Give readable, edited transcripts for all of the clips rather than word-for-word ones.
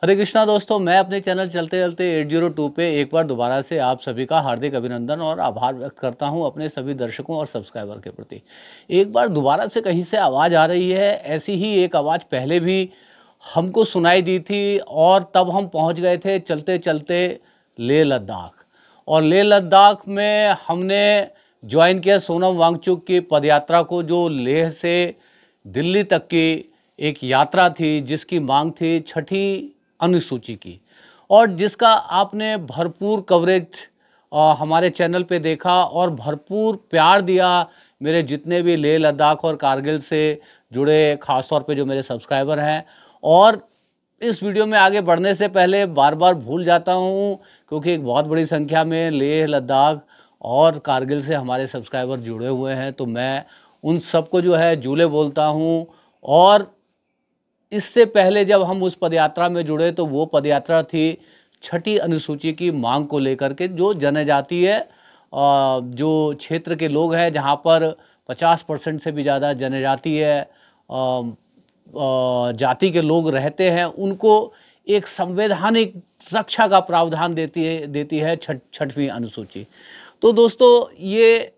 हरे कृष्णा दोस्तों, मैं अपने चैनल चलते चलते 802 पे एक बार दोबारा से आप सभी का हार्दिक अभिनंदन और आभार व्यक्त करता हूं अपने सभी दर्शकों और सब्सक्राइबर के प्रति। एक बार दोबारा से कहीं से आवाज़ आ रही है। ऐसी ही एक आवाज़ पहले भी हमको सुनाई दी थी और तब हम पहुंच गए थे चलते चलते लेह लद्दाख। और लेह लद्दाख में हमने ज्वाइन किया सोनम वांगचुक की पदयात्रा को, जो लेह से दिल्ली तक की एक यात्रा थी, जिसकी मांग थी छठी अनुसूची की, और जिसका आपने भरपूर कवरेज हमारे चैनल पे देखा और भरपूर प्यार दिया मेरे जितने भी लेह लद्दाख और कारगिल से जुड़े, ख़ास तौर पे जो मेरे सब्सक्राइबर हैं। और इस वीडियो में आगे बढ़ने से पहले बार बार भूल जाता हूँ, क्योंकि एक बहुत बड़ी संख्या में लेह लद्दाख और कारगिल से हमारे सब्सक्राइबर जुड़े हुए हैं, तो मैं उन सबको जो है जूले बोलता हूँ। और इससे पहले जब हम उस पदयात्रा में जुड़े तो वो पदयात्रा थी छठी अनुसूची की मांग को लेकर के, जो जनजातीय जो क्षेत्र के लोग हैं, जहाँ पर 50% से भी ज़्यादा जनजातीय जाति के लोग रहते हैं, उनको एक संवैधानिक रक्षा का प्रावधान देती है छठवीं अनुसूची। तो दोस्तों, ये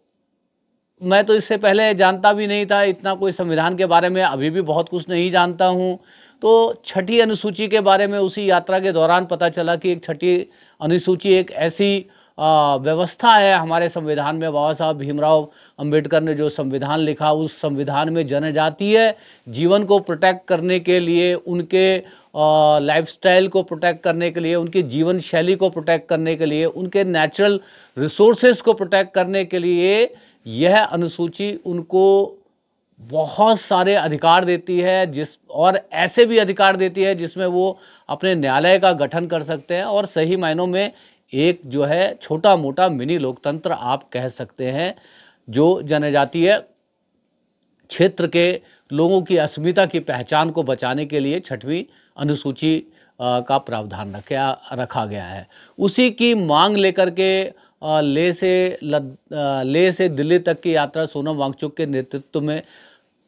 मैं तो इससे पहले जानता भी नहीं था इतना, कोई संविधान के बारे में अभी भी बहुत कुछ नहीं जानता हूँ। तो छठी अनुसूची के बारे में उसी यात्रा के दौरान पता चला कि एक छठी अनुसूची एक ऐसी व्यवस्था है हमारे संविधान में। बाबा साहब भीमराव अंबेडकर ने जो संविधान लिखा, उस संविधान में जनजातीय जीवन को प्रोटेक्ट करने के लिए, उनके लाइफस्टाइल को प्रोटेक्ट करने के लिए, उनकी जीवन शैली को प्रोटेक्ट करने के लिए, उनके नेचुरल रिसोर्सेज को प्रोटेक्ट करने के लिए यह अनुसूची उनको बहुत सारे अधिकार देती है, और ऐसे भी अधिकार देती है जिसमें वो अपने न्यायालय का गठन कर सकते हैं, और सही मायनों में एक जो है छोटा मोटा मिनी लोकतंत्र आप कह सकते हैं, जो जनजातीय क्षेत्र के लोगों की अस्मिता की पहचान को बचाने के लिए छठवीं अनुसूची का प्रावधान रखा गया है। उसी की मांग लेकर के लेह से दिल्ली तक की यात्रा सोनम वांगचुक के नेतृत्व में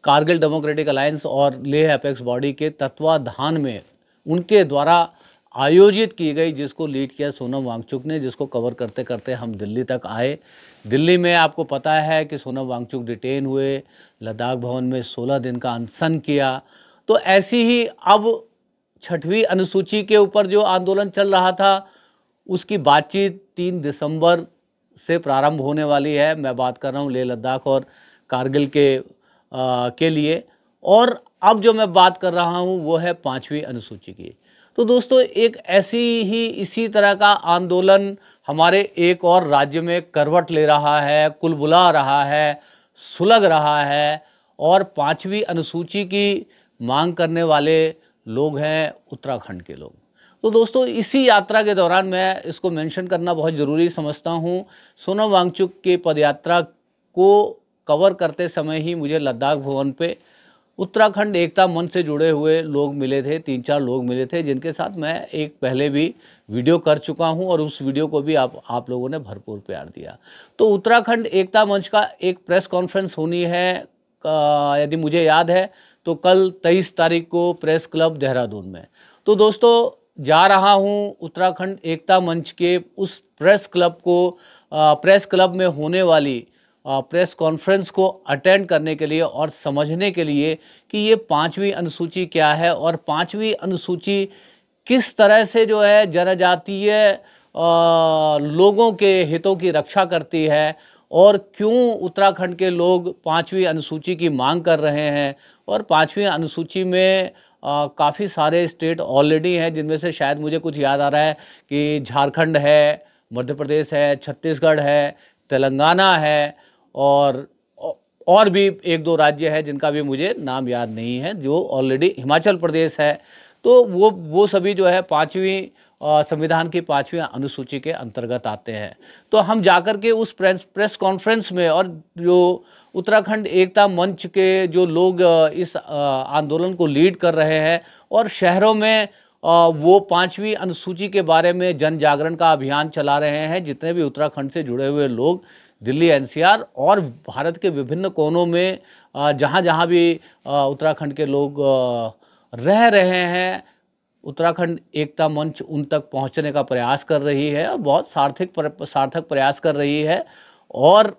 कारगिल डेमोक्रेटिक अलायंस और लेह अपेक्स बॉडी के तत्वाधान में उनके द्वारा आयोजित की गई, जिसको लीड किया सोनम वांगचुक ने, जिसको कवर करते करते हम दिल्ली तक आए। दिल्ली में आपको पता है कि सोनम वांगचुक डिटेन हुए, लद्दाख भवन में 16 दिन का अनशन किया। तो ऐसी ही अब छठवीं अनुसूची के ऊपर जो आंदोलन चल रहा था, उसकी बातचीत 3 दिसंबर से प्रारंभ होने वाली है। मैं बात कर रहा हूँ लेह लद्दाख और कारगिल के लिए। और अब जो मैं बात कर रहा हूँ वो है 5वीं अनुसूची की। तो दोस्तों, एक ऐसी ही इसी तरह का आंदोलन हमारे एक और राज्य में करवट ले रहा है, कुलबुला रहा है, सुलग रहा है, और 5वीं अनुसूची की मांग करने वाले लोग हैं उत्तराखंड के लोग। तो दोस्तों, इसी यात्रा के दौरान मैं इसको मेंशन करना बहुत ज़रूरी समझता हूँ। सोनम वांगचुक की पदयात्रा को कवर करते समय ही मुझे लद्दाख भवन पे उत्तराखंड एकता मंच से जुड़े हुए लोग मिले थे, 3-4 लोग मिले थे, जिनके साथ मैं एक पहले भी वीडियो कर चुका हूं, और उस वीडियो को भी आप लोगों ने भरपूर प्यार दिया। तो उत्तराखंड एकता मंच का एक प्रेस कॉन्फ्रेंस होनी है, यदि मुझे याद है तो कल 23 तारीख को प्रेस क्लब देहरादून में। तो दोस्तों, जा रहा हूं उत्तराखंड एकता मंच के उस प्रेस क्लब में होने वाली प्रेस कॉन्फ्रेंस को अटेंड करने के लिए और समझने के लिए कि ये 5वीं अनुसूची क्या है, और 5वीं अनुसूची किस तरह से जो है जनजातीय लोगों के हितों की रक्षा करती है, और क्यों उत्तराखंड के लोग 5वीं अनुसूची की मांग कर रहे हैं। और 5वीं अनुसूची में काफ़ी सारे स्टेट ऑलरेडी हैं, जिनमें से शायद मुझे कुछ याद आ रहा है कि झारखंड है, मध्य प्रदेश है, छत्तीसगढ़ है, तेलंगाना है, और भी 1-2 राज्य है जिनका भी मुझे नाम याद नहीं है, जो ऑलरेडी, हिमाचल प्रदेश है। तो वो सभी जो है 5वीं संविधान की 5वीं अनुसूची के अंतर्गत आते हैं। तो हम जाकर के उस प्रेस कॉन्फ्रेंस में, और जो उत्तराखंड एकता मंच के जो लोग इस आंदोलन को लीड कर रहे हैं, और शहरों में वो 5वीं अनुसूची के बारे में जन जागरण का अभियान चला रहे हैं, जितने भी उत्तराखंड से जुड़े हुए लोग दिल्ली एनसीआर और भारत के विभिन्न कोनों में जहाँ जहाँ भी उत्तराखंड के लोग रह रहे हैं, उत्तराखंड एकता मंच उन तक पहुंचने का प्रयास कर रही है और बहुत सार्थक प्रयास कर रही है और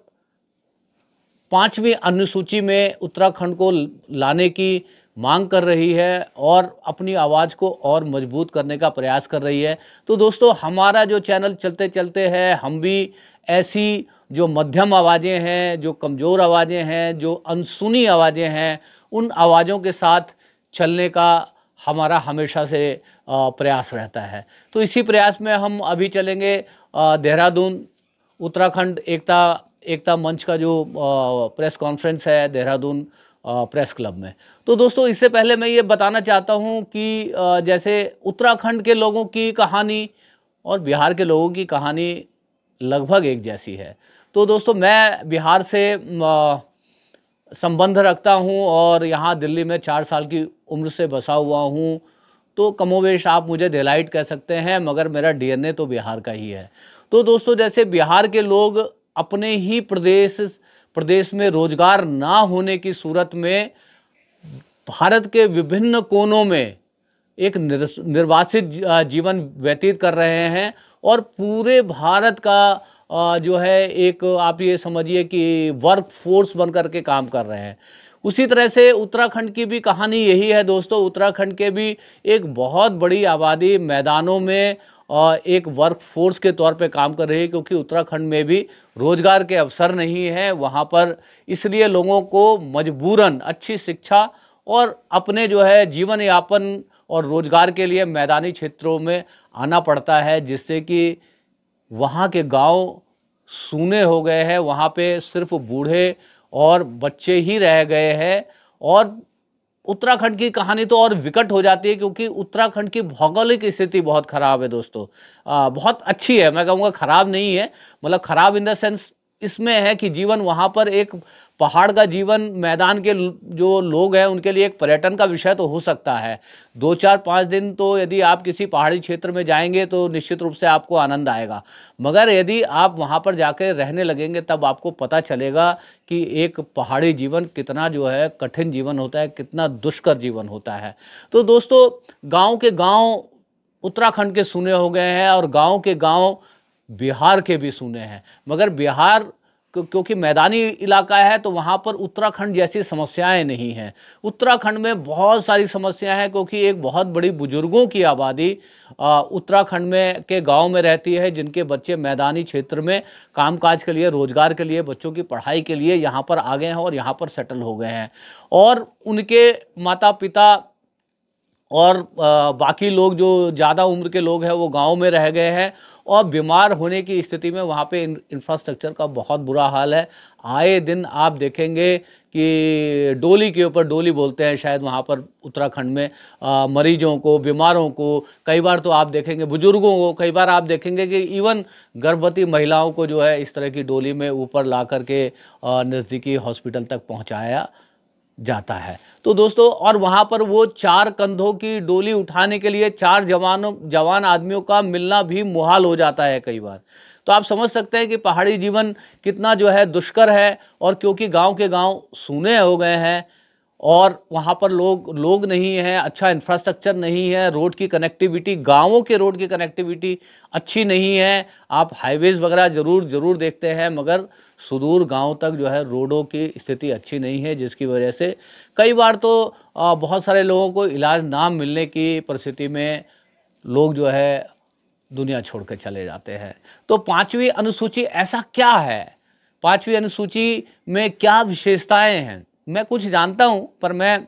5वीं अनुसूची में उत्तराखंड को लाने की मांग कर रही है और अपनी आवाज़ को और मजबूत करने का प्रयास कर रही है। तो दोस्तों, हमारा जो चैनल चलते चलते है, हम भी ऐसी जो मध्यम आवाज़ें हैं, जो कमज़ोर आवाज़ें हैं, जो अनसुनी आवाज़ें हैं, उन आवाज़ों के साथ चलने का हमारा हमेशा से प्रयास रहता है। तो इसी प्रयास में हम अभी चलेंगे देहरादून उत्तराखंड एकता मंच का जो प्रेस कॉन्फ्रेंस है देहरादून प्रेस क्लब में। तो दोस्तों, इससे पहले मैं ये बताना चाहता हूँ कि जैसे उत्तराखंड के लोगों की कहानी और बिहार के लोगों की कहानी लगभग एक जैसी है। तो दोस्तों, मैं बिहार से संबंध रखता हूँ और यहाँ दिल्ली में 4 साल की उम्र से बसा हुआ हूँ। तो कमोवेश आप मुझे डेलाइट कह सकते हैं, मगर मेरा डीएनए तो बिहार का ही है। तो दोस्तों, जैसे बिहार के लोग अपने ही प्रदेश में रोजगार ना होने की सूरत में भारत के विभिन्न कोनों में एक निर्वासित जीवन व्यतीत कर रहे हैं और पूरे भारत का जो है एक आप ये समझिए कि वर्क फोर्स बन करके काम कर रहे हैं। उसी तरह से उत्तराखंड की भी कहानी यही है दोस्तों। उत्तराखंड के भी एक बहुत बड़ी आबादी मैदानों में एक वर्क फोर्स के तौर पे काम कर रही है, क्योंकि उत्तराखंड में भी रोजगार के अवसर नहीं है वहाँ पर। इसलिए लोगों को मजबूरन अच्छी शिक्षा और अपने जो है जीवन यापन और रोजगार के लिए मैदानी क्षेत्रों में आना पड़ता है, जिससे कि वहाँ के गांव सूने हो गए हैं। वहाँ पे सिर्फ बूढ़े और बच्चे ही रह गए हैं। और उत्तराखंड की कहानी तो और विकट हो जाती है, क्योंकि उत्तराखंड की भौगोलिक स्थिति बहुत ख़राब है दोस्तों। बहुत अच्छी है, मैं कहूँगा ख़राब नहीं है, मतलब ख़राब इन द सेंस इसमें है कि जीवन वहाँ पर एक पहाड़ का जीवन, मैदान के जो लोग हैं उनके लिए एक पर्यटन का विषय तो हो सकता है। 2-4-5 दिन तो यदि आप किसी पहाड़ी क्षेत्र में जाएंगे तो निश्चित रूप से आपको आनंद आएगा, मगर यदि आप वहाँ पर जाकर रहने लगेंगे तब आपको पता चलेगा कि एक पहाड़ी जीवन कितना जो है कठिन जीवन होता है, कितना दुष्कर जीवन होता है। तो दोस्तों, गाँव के गाँव उत्तराखंड के सूने हो गए हैं और गाँव के गाँव बिहार के भी सूने हैं, मगर बिहार क्योंकि मैदानी इलाका है तो वहाँ पर उत्तराखंड जैसी समस्याएं नहीं हैं। उत्तराखंड में बहुत सारी समस्याएं हैं, क्योंकि एक बहुत बड़ी बुजुर्गों की आबादी उत्तराखंड में के गांव में रहती है, जिनके बच्चे मैदानी क्षेत्र में कामकाज के लिए, रोजगार के लिए, बच्चों की पढ़ाई के लिए यहाँ पर आ गए हैं और यहाँ पर सेटल हो गए हैं। और उनके माता पिता और बाकी लोग जो ज़्यादा उम्र के लोग हैं वो गांव में रह गए हैं और बीमार होने की स्थिति में वहाँ पे इंफ्रास्ट्रक्चर का बहुत बुरा हाल है। आए दिन आप देखेंगे कि डोली के ऊपर डोली बोलते हैं शायद वहाँ पर उत्तराखंड में, मरीजों को, बीमारों को, कई बार तो आप देखेंगे बुजुर्गों को, कई बार आप देखेंगे कि इवन गर्भवती महिलाओं को जो है इस तरह की डोली में ऊपर ला करके नज़दीकी हॉस्पिटल तक पहुँचाया जाता है। तो दोस्तों, और वहाँ पर वो 4 कंधों की डोली उठाने के लिए 4 जवान आदमियों का मिलना भी मुहाल हो जाता है कई बार। तो आप समझ सकते हैं कि पहाड़ी जीवन कितना जो है दुष्कर है। और क्योंकि गांव के गांव सूने हो गए हैं और वहाँ पर लोग नहीं हैं, अच्छा इंफ्रास्ट्रक्चर नहीं है, रोड की कनेक्टिविटी, गांवों के रोड की कनेक्टिविटी अच्छी नहीं है। आप हाईवेज़ वगैरह ज़रूर देखते हैं, मगर सुदूर गांव तक जो है रोडों की स्थिति अच्छी नहीं है, जिसकी वजह से कई बार तो बहुत सारे लोगों को इलाज ना मिलने की परिस्थिति में लोग जो है दुनिया छोड़ कर चले जाते हैं। तो 5वीं अनुसूची ऐसा क्या है? 5वीं अनुसूची में क्या विशेषताएं हैं? मैं कुछ जानता हूं, पर मैं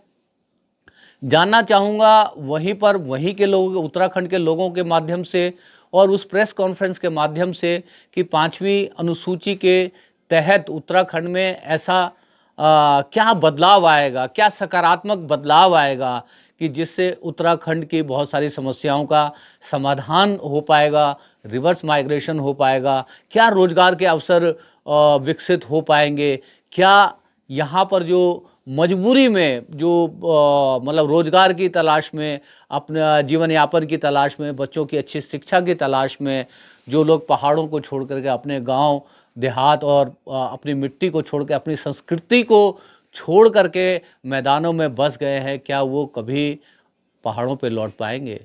जानना चाहूँगा वहीं के लोग, उत्तराखंड के लोगों के माध्यम से और उस प्रेस कॉन्फ्रेंस के माध्यम से कि 5वीं अनुसूची के तहत उत्तराखंड में ऐसा क्या बदलाव आएगा, क्या सकारात्मक बदलाव आएगा कि जिससे उत्तराखंड की बहुत सारी समस्याओं का समाधान हो पाएगा, रिवर्स माइग्रेशन हो पाएगा, क्या रोजगार के अवसर विकसित हो पाएंगे, क्या यहाँ पर जो मजबूरी में जो मतलब रोजगार की तलाश में, अपने जीवन यापन की तलाश में, बच्चों की अच्छी शिक्षा की तलाश में जो लोग पहाड़ों को छोड़ करके अपने गांव देहात और अपनी मिट्टी को छोड़ के, अपनी संस्कृति को छोड़ करके मैदानों में बस गए हैं, क्या वो कभी पहाड़ों पे लौट पाएंगे?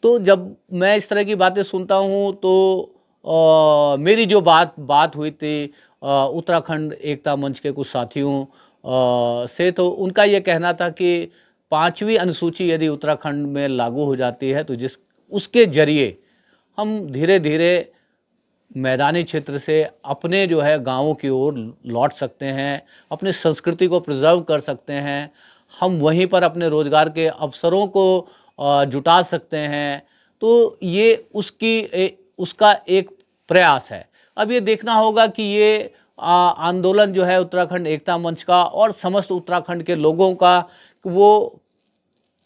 तो जब मैं इस तरह की बातें सुनता हूँ तो मेरी जो बात हुई थी उत्तराखंड एकता मंच के कुछ साथियों से, तो उनका ये कहना था कि 5वीं अनुसूची यदि उत्तराखंड में लागू हो जाती है तो उसके जरिए हम धीरे धीरे मैदानी क्षेत्र से अपने जो है गाँवों की ओर लौट सकते हैं, अपनी संस्कृति को प्रिजर्व कर सकते हैं, हम वहीं पर अपने रोजगार के अवसरों को जुटा सकते हैं। तो ये उसका एक प्रयास है। अब ये देखना होगा कि ये आंदोलन जो है उत्तराखंड एकता मंच का और समस्त उत्तराखंड के लोगों का, वो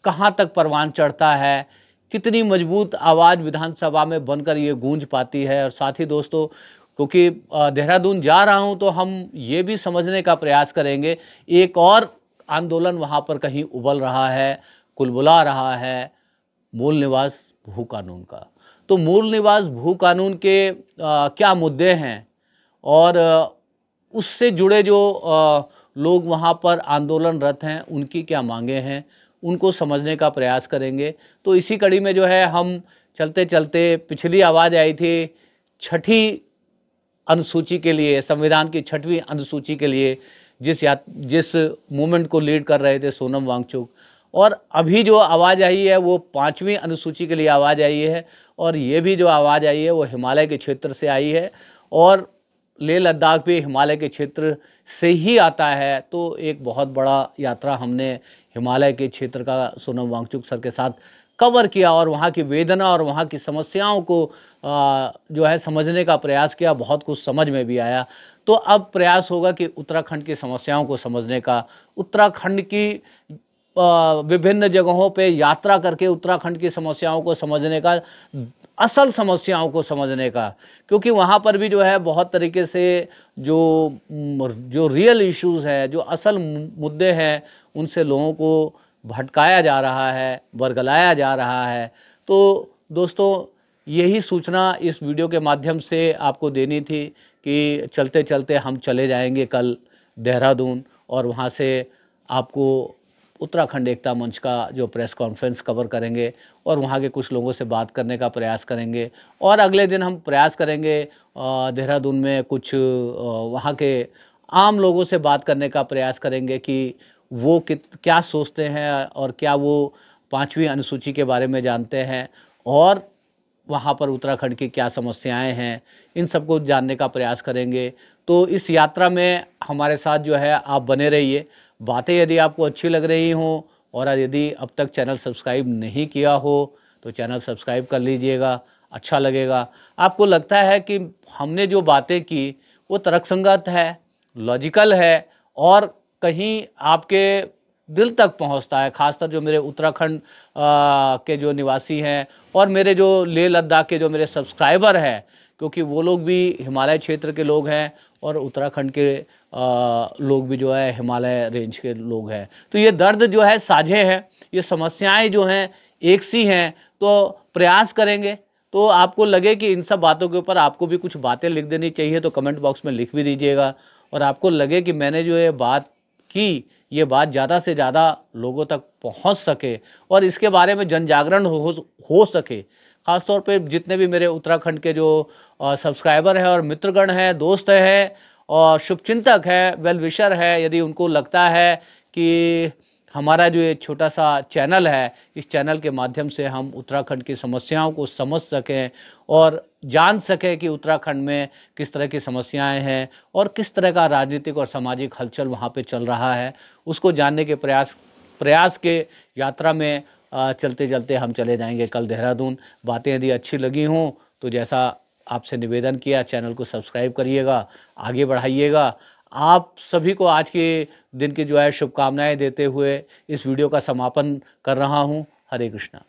कहाँ तक परवान चढ़ता है, कितनी मजबूत आवाज़ विधानसभा में बनकर ये गूंज पाती है। और साथ ही दोस्तों, क्योंकि देहरादून जा रहा हूँ तो हम ये भी समझने का प्रयास करेंगे, एक और आंदोलन वहाँ पर कहीं उबल रहा है, कुलबुला रहा है, मूल निवास भू कानून का। तो मूल निवास भू कानून के क्या मुद्दे हैं और उससे जुड़े जो लोग वहाँ पर आंदोलनरत हैं उनकी क्या मांगे हैं, उनको समझने का प्रयास करेंगे। तो इसी कड़ी में जो है हम चलते चलते, पिछली आवाज़ आई थी 6ठी अनुसूची के लिए, संविधान की 6वीं अनुसूची के लिए, जिस मूवमेंट को लीड कर रहे थे सोनम वांगचुक, और अभी जो आवाज़ आई है वो 5वीं अनुसूची के लिए आवाज़ आई है। और ये भी जो आवाज़ आई है वो हिमालय के क्षेत्र से आई है, और लेह लद्दाख भी हिमालय के क्षेत्र से ही आता है। तो एक बहुत बड़ा यात्रा हमने हिमालय के क्षेत्र का सोनम वांगचुक सर के साथ कवर किया और वहाँ की वेदना और वहाँ की समस्याओं को जो है समझने का प्रयास किया। बहुत कुछ समझ में भी आया। तो अब प्रयास होगा कि उत्तराखंड की समस्याओं को समझने का, उत्तराखंड की विभिन्न जगहों पे यात्रा करके उत्तराखंड की समस्याओं को समझने का, असल समस्याओं को समझने का, क्योंकि वहाँ पर भी जो है बहुत तरीके से जो रियल इश्यूज़ है, जो असल मुद्दे हैं, उनसे लोगों को भटकाया जा रहा है, बरगलाया जा रहा है। तो दोस्तों, यही सूचना इस वीडियो के माध्यम से आपको देनी थी कि चलते चलते हम चले जाएंगे कल देहरादून, और वहाँ से आपको उत्तराखंड एकता मंच का जो प्रेस कॉन्फ्रेंस कवर करेंगे और वहाँ के कुछ लोगों से बात करने का प्रयास करेंगे। और अगले दिन हम प्रयास करेंगे देहरादून में कुछ वहाँ के आम लोगों से बात करने का प्रयास करेंगे कि वो क्या सोचते हैं और क्या वो 5वीं अनुसूची के बारे में जानते हैं और वहाँ पर उत्तराखंड की क्या समस्याएं हैं, इन सबको जानने का प्रयास करेंगे। तो इस यात्रा में हमारे साथ जो है आप बने रहिए। बातें यदि आपको अच्छी लग रही हों और यदि अब तक चैनल सब्सक्राइब नहीं किया हो तो चैनल सब्सक्राइब कर लीजिएगा, अच्छा लगेगा। आपको लगता है कि हमने जो बातें की वो तर्कसंगत है, लॉजिकल है और कहीं आपके दिल तक पहुंचता है, खासकर जो मेरे उत्तराखंड के जो निवासी हैं और मेरे जो लेह लद्दाख के जो मेरे सब्सक्राइबर हैं, क्योंकि वो लोग भी हिमालय क्षेत्र के लोग हैं और उत्तराखंड के लोग भी जो है हिमालय रेंज के लोग हैं। तो ये दर्द जो है साझे हैं, ये समस्याएं जो हैं एक सी हैं। तो प्रयास करेंगे। तो आपको लगे कि इन सब बातों के ऊपर आपको भी कुछ बातें लिख देनी चाहिए तो कमेंट बॉक्स में लिख भी दीजिएगा। और आपको लगे कि मैंने जो ये बात की, ये बात ज़्यादा से ज़्यादा लोगों तक पहुंच सके और इसके बारे में जन जागरण हो सके, ख़ासतौर पे जितने भी मेरे उत्तराखंड के जो सब्सक्राइबर हैं और मित्रगण हैं, दोस्त हैं और शुभचिंतक है, वेल विशर है, यदि उनको लगता है कि हमारा जो ये छोटा सा चैनल है, इस चैनल के माध्यम से हम उत्तराखंड की समस्याओं को समझ सकें और जान सकें कि उत्तराखंड में किस तरह की समस्याएं हैं और किस तरह का राजनीतिक और सामाजिक हलचल वहाँ पे चल रहा है, उसको जानने के प्रयास के यात्रा में चलते चलते हम चले जाएंगे कल देहरादून। बातें यदि अच्छी लगी हों तो जैसा आपसे निवेदन किया, चैनल को सब्सक्राइब करिएगा, आगे बढ़ाइएगा। आप सभी को आज के दिन की जो है शुभकामनाएं देते हुए इस वीडियो का समापन कर रहा हूं। हरे कृष्णा।